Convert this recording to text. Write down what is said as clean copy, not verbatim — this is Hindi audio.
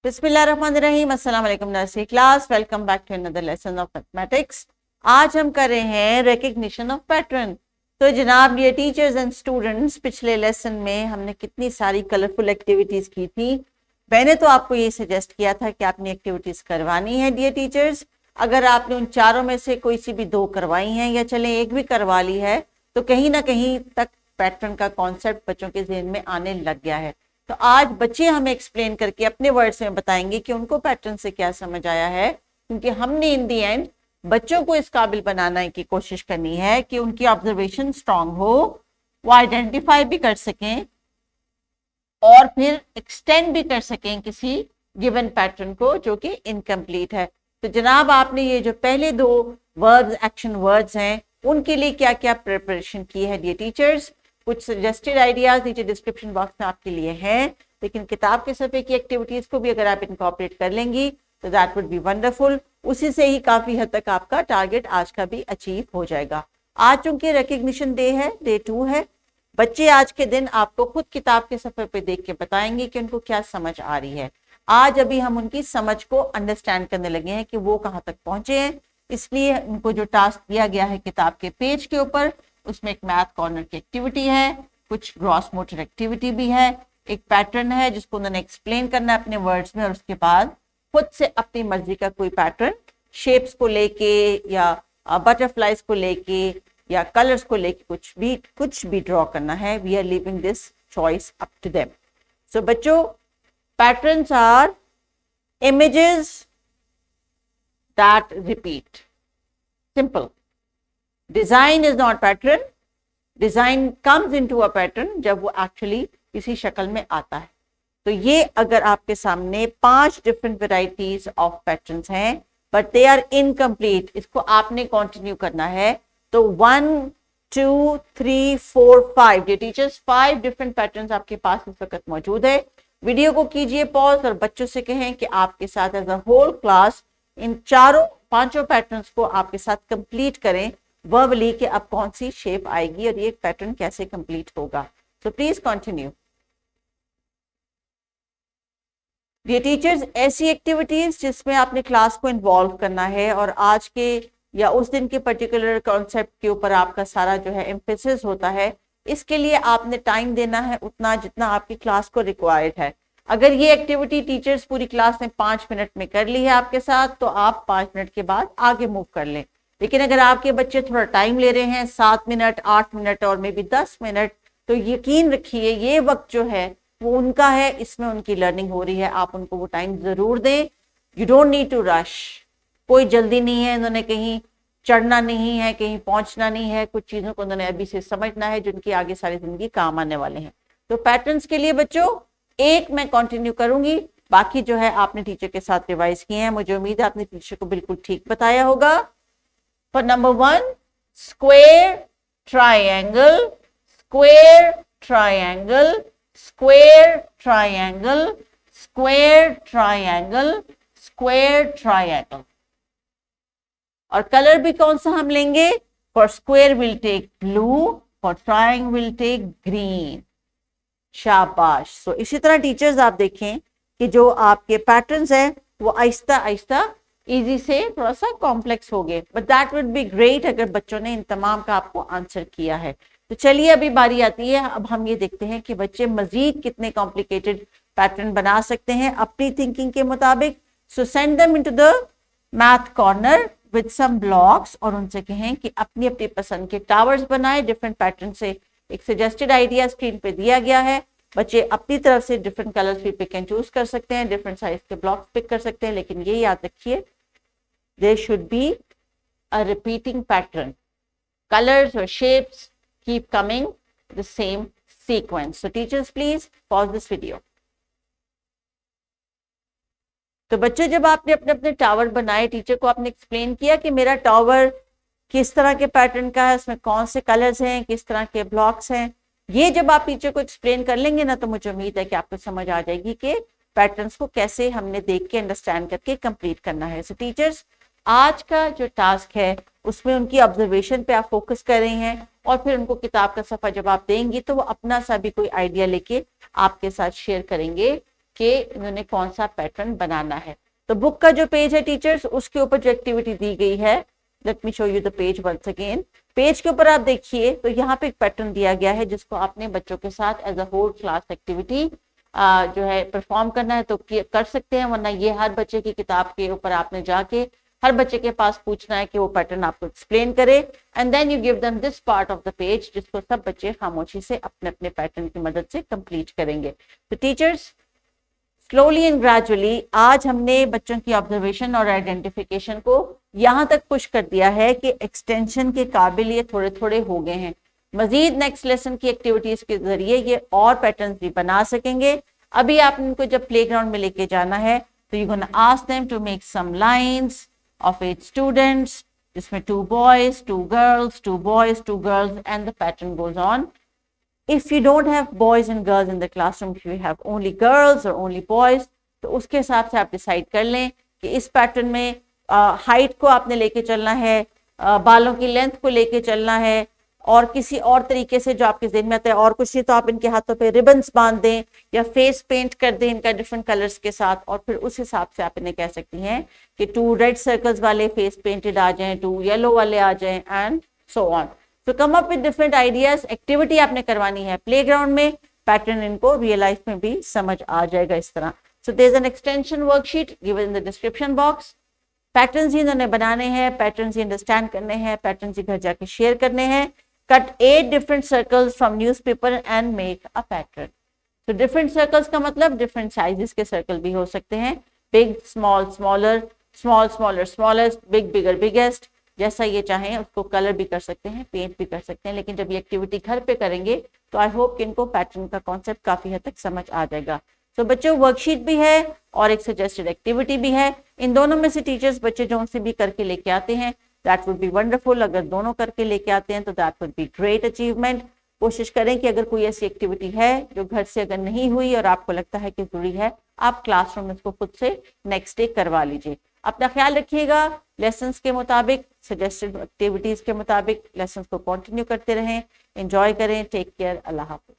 बिस्मिल्लाहिर्रहमानिर्रहीम। अस्सलाम वालेकुम nursery class, welcome back to another lesson of mathematics. आज हम कर रहे हैं रिकग्निशन ऑफ पैटर्न। तो जनाब डियर टीचर्स एंड स्टूडेंट्स, पिछले लेसन में हमने कितनी सारी कलरफुल एक्टिविटीज की थी। मैंने तो आपको ये सजेस्ट किया था कि आपने एक्टिविटीज करवानी है डियर टीचर्स। अगर आपने उन चारों में से कोई सी भी दो करवाई हैं या चले एक भी करवा ली है तो कहीं ना कहीं तक पैटर्न का कॉन्सेप्ट बच्चों के ज़हन में आने लग गया है। तो आज बच्चे हमें एक्सप्लेन करके अपने वर्ड्स में बताएंगे कि उनको पैटर्न से क्या समझ आया है, क्योंकि हमने इन दी एंड बच्चों को इस काबिल बनाने की कोशिश करनी है कि उनकी ऑब्जर्वेशन स्ट्रांग हो, वो आइडेंटिफाई भी कर सकें और फिर एक्सटेंड भी कर सकें किसी गिवन पैटर्न को जो कि इनकम्प्लीट है। तो जनाब आपने ये जो पहले दो वर्ड्स एक्शन वर्ड्स हैं उनके लिए क्या क्या प्रिपरेशन की है डियर टीचर्स। कुछ सजेस्टेड आइडियाज नीचे डिस्क्रिप्शन बॉक्स में आपके लिए हैं, लेकिन किताब के सफे की एक्टिविटीज को भी अगर आप इनकॉर्पोरेट कर लेंगी तो दैट वुड बी वंडरफुल। उसी से ही काफी हद तक आपका टारगेट आज का भी अचीव हो जाएगा। आज चूंकि रिकग्निशन डे है, डे 2 है, बच्चे आज के दिन आपको खुद किताब के सफे पे देख के बताएंगे कि उनको क्या समझ आ रही है। आज अभी हम उनकी समझ को अंडरस्टैंड करने लगे हैं कि वो कहाँ तक पहुंचे हैं। इसलिए उनको जो टास्क दिया गया है किताब के पेज के ऊपर, उसमें एक मैथ कॉर्नर की एक्टिविटी है, कुछ ग्रॉस मोटर एक्टिविटी भी है, एक पैटर्न है जिसको उन्होंने एक्सप्लेन करना है अपने वर्ड्स में, और उसके बाद खुद से अपनी मर्जी का कोई पैटर्न शेप्स को लेके या बटरफ्लाइज को लेके या कलर्स को लेके कुछ भी ड्रॉ करना है। We are leaving this choice up to them. So बच्चों, patterns are images that repeat. Simple. Design is not pattern. Design comes into a pattern जब वो एक्चुअली किसी शक्ल में आता है। तो ये अगर आपके सामने 5 डिफरेंट वेराइटीज ऑफ पैटर्न्स हैं बट दे आर इनकम्प्लीट, इसको आपने कंटिन्यू करना है। तो 1 2 3 4 5 ये टीचर्स 5 डिफरेंट पैटर्न्स आपके पास इस वक्त मौजूद है। वीडियो को कीजिए पॉज और बच्चों से कहें कि आपके साथ एज अ होल क्लास इन पांचों पैटर्न्स को आपके साथ कंप्लीट करें वर्बली कि अब कौन सी शेप आएगी और ये पैटर्न कैसे कंप्लीट होगा। So please continue dear teachers. ऐसी एक्टिविटीज जिसमें आपने क्लास को इन्वॉल्व करना है और आज के या उस दिन के पर्टिकुलर कॉन्सेप्ट के ऊपर आपका सारा जो है एम्फेसिस होता है, इसके लिए आपने टाइम देना है उतना जितना आपकी क्लास को रिक्वायर्ड है। अगर ये एक्टिविटी टीचर्स पूरी क्लास ने 5 मिनट में कर ली है आपके साथ तो आप 5 मिनट के बाद आगे मूव कर लें। लेकिन अगर आपके बच्चे थोड़ा टाइम ले रहे हैं 7 मिनट 8 मिनट और मे बी 10 मिनट, तो यकीन रखिए ये वक्त जो है वो उनका है, इसमें उनकी लर्निंग हो रही है। आप उनको वो टाइम जरूर दें। You don't need to rush. कोई जल्दी नहीं है, इन्होंने कहीं चढ़ना नहीं है, कहीं पहुंचना नहीं है। कुछ चीजों को उन्होंने अभी से समझना है जो उनकी आगे सारी जिंदगी काम आने वाले हैं। तो पैटर्न्स के लिए बच्चों एक मैं कंटिन्यू करूंगी, बाकी जो है आपने टीचर के साथ रिवाइज किए हैं। मुझे उम्मीद है आपने टीचर को बिल्कुल ठीक बताया होगा। For number 1, square, triangle, square, triangle, square, triangle, square, triangle, square, triangle। और कलर भी कौन सा हम लेंगे? For square we'll take blue, for triangle we'll take green। शाबाश। सो इसी तरह टीचर्स आप देखें कि जो आपके पैटर्न्स हैं वो आहिस्ता आहिस्ता इजी से थोड़ा सा कॉम्प्लेक्स हो गए, but that would be great अगर बच्चों ने इन तमाम का आपको आंसर किया है। तो चलिए अभी बारी आती है, अब हम ये देखते हैं कि बच्चे मजीद कितने कॉम्प्लिकेटेड पैटर्न बना सकते हैं अपनी थिंकिंग के मुताबिक। So send them into the math corner with some blocks और उनसे कहें कि अपनी अपनी पसंद के टावर्स बनाए डिफरेंट पैटर्न से। एक सजेस्टेड आइडिया स्क्रीन पे दिया गया है, बच्चे अपनी तरफ से डिफरेंट कलर्स भी पिक एंड चूज कर सकते हैं, डिफरेंट साइज के ब्लॉक्स पिक कर सकते हैं, लेकिन ये याद रखिए there should be a repeating pattern. Colors or shapes keep coming the same sequence. So teachers, please pause this video. तो बच्चों जब आपने अपने अपने टावर बनाए, टीचर को आपने एक्सप्लेन किया कि मेरा टावर किस तरह के पैटर्न का है, उसमें कौन से कलर्स हैं, किस तरह के ब्लॉक्स हैं, ये जब आप टीचर को एक्सप्लेन कर लेंगे ना तो मुझे उम्मीद है कि आपको समझ आ जाएगी कि पैटर्न्स को कैसे हमने देख के अंडरस्टैंड करके कंप्लीट करना है। सो टीचर्स, आज का जो टास्क है उसमें उनकी ऑब्जर्वेशन पे आप फोकस कर रहे हैं और फिर उनको किताब का सफा जब आप देंगी तो वो अपना सा भी कोई आइडिया लेके आपके साथ शेयर करेंगे कि इन्होंने कौन सा पैटर्न बनाना है। तो बुक का जो पेज है टीचर्स, उसके ऊपर जो एक्टिविटी दी गई है, let me show you the page once again. Page के ऊपर आप देखिए तो यहाँ पे एक पैटर्न दिया गया है जिसको आपने बच्चों के साथ as a whole class activity जो है परफॉर्म करना है तो कर सकते हैं, वरना ये हर बच्चे की किताब के ऊपर आपने जाके हर बच्चे के पास पूछना है कि वो पैटर्न आपको एक्सप्लेन करे, and then you give them this part of the page जिसको सब बच्चे खामोशी से अपने अपने पैटर्न की मदद से कंप्लीट करेंगे। तो टीचर्स स्लोली एंड ग्रेजुअली आज हमने बच्चों की ऑब्जर्वेशन और आइडेंटिफिकेशन को यहाँ तक पुश कर दिया है कि एक्सटेंशन के काबिल ये थोड़े थोड़े हो गए हैं। मजीद नेक्स्ट लेसन की एक्टिविटीज के जरिए ये और पैटर्न्स भी बना सकेंगे। अभी आप इनको जब प्लेग्राउंड में लेके जाना है तो you gonna ask them to make some lines of 8 students, जिसमें 2 boys, 2 girls, 2 boys, 2 girls, and the pattern goes on. If you don't have boys and girls in the classroom, if you have only girls or only boys, तो उसके हिसाब से आप डिसाइड कर लें कि इस पैटर्न में हाइट को आपने लेके चलना है, बालों की लेंथ को लेके चलना है, और किसी और तरीके से जो आपके ज़हन में आता है, और कुछ नहीं तो आप इनके हाथों पे रिबन्स बांध दें या फेस पेंट कर दें इनका डिफरेंट कलर्स के साथ, और फिर उस हिसाब से आप इन्हें कह सकती हैं कि 2 रेड सर्कल्स वाले फेस पेंटेड आ जाएं, 2 येलो वाले आ जाएं, एंड सो ऑन। तो come up with different ideas. Activity आपने करवानी है प्लेग्राउंड में, पैटर्न इनको रियल लाइफ में भी समझ आ जाएगा इस तरह। So there is an extension worksheet given in the description box. Patterns ही इन्होंने बनाने हैं, पैटर्न्स ही अंडरस्टैंड करने हैं, पैटर्न्स ही घर जाके शेयर करने हैं। Cut 8 different circles from newspaper and make a pattern. So different circles का मतलब different sizes के circle भी हो सकते हैं, big, small, smaller, small, smaller, smallest, big, bigger, biggest, जैसा ये चाहें उसको कलर भी कर सकते हैं, पेंट भी कर सकते हैं। लेकिन जब ये एक्टिविटी घर पे करेंगे तो आई होप कि इनको पैटर्न का कॉन्सेप्ट काफी हद तक समझ आ जाएगा। तो बच्चों वर्कशीट भी है और एक सजेस्टेड एक्टिविटी भी है। इन दोनों में से टीचर्स बच्चे जो से भी करके लेके आते हैं दैट वुड बी वंडरफुल। अगर दोनों करके लेके आते हैं तो that would be great achievement. कोशिश करें कि अगर कोई ऐसी एक्टिविटी है जो घर से अगर नहीं हुई और आपको लगता है कि जरूरी है, आप क्लासरूम में इसको खुद से नेक्स्ट डे करवा लीजिए। अपना ख्याल रखिएगा, लेसन्स के मुताबिक, सजेस्टेड एक्टिविटीज के मुताबिक लेसन्स को कंटिन्यू करते रहें, एंजॉय करें। टेक केयर, अल्लाह हाफिज।